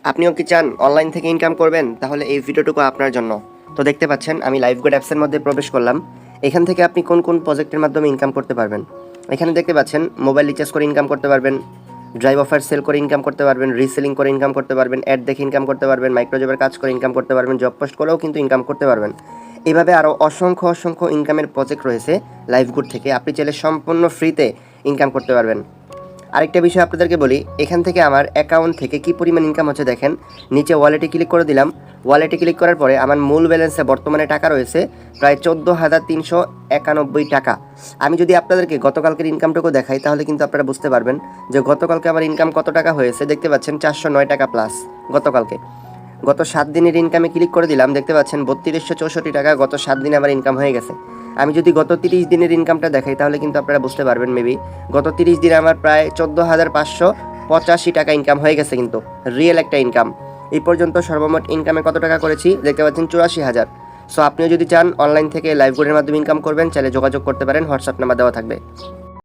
আপনিও কি চান অনলাইন থেকে ইনকাম করবেন? তাহলে এই ভিডিওটুকু আপনার জন্য। তো দেখতে পাচ্ছেন আমি লাইভগুড অ্যাপসের মধ্যে প্রবেশ করলাম। এখান থেকে আপনি কোন কোন প্রজেক্টের মাধ্যমে ইনকাম করতে পারবেন। এখানে দেখতে পাচ্ছেন মোবাইল রিচার্জ করে ইনকাম করতে পারবেন, ড্রাইভ অফার সেল করে ইনকাম করতে পারবেন, রিসেলিং করে ইনকাম করতে পারবেন, অ্যাড দেখে ইনকাম করতে পারবেন, মাইক্রোজবের কাজ করে ইনকাম করতে পারবেন, জব পোস্ট করেও কিন্তু ইনকাম করতে পারবেন। এভাবে আরও অসংখ্য ইনকামের প্রজেক্ট রয়েছে লাইভগুড থেকে। আপনি চাইলে সম্পূর্ণ ফ্রিতে ইনকাম করতে পারবেন। আরেকটা বিষয় আপনাদেরকে বলি, এখান থেকে আমার অ্যাকাউন্ট থেকে কি পরিমাণ ইনকাম হচ্ছে দেখেন। নিচে ওয়ালেটে ক্লিক করে দিলাম। ওয়ালেটে ক্লিক করার পরে আমার মূল ব্যালেন্সে বর্তমানে টাকা রয়েছে প্রায় 14,391 টাকা। আমি যদি আপনাদেরকে গতকালকের ইনকামটুকু দেখাই তাহলে কিন্তু আপনারা বুঝতে পারবেন যে গতকালকে আমার ইনকাম কত টাকা হয়েছে। দেখতে পাচ্ছেন 409 টাকা প্লাস গতকালকে। গত 7 দিনের ইনকামে ক্লিক করে দিলাম, দেখতে পাচ্ছেন 3264 টাকা গত 7 দিনে আমার ইনকাম হয়ে গেছে। আমি যদি গত 30 দিনের ইনকামটা দেখাই তাহলে কিন্তু আপনারা বুঝতে পারবেন মেবি গত 30 দিনে আমার প্রায় 14,585 টাকা ইনকাম হয়ে গেছে, কিন্তু রিয়েল একটা ইনকাম। এই পর্যন্ত সর্বমোট ইনকামে কত টাকা করেছি দেখতে পাচ্ছেন 84,000। সো আপনিও যদি চান অনলাইন থেকে লাইভগুডের মাধ্যমে ইনকাম করবেন, চাইলে যোগাযোগ করতে পারেন, হোয়াটসঅ্যাপ নাম্বার দেওয়া থাকবে।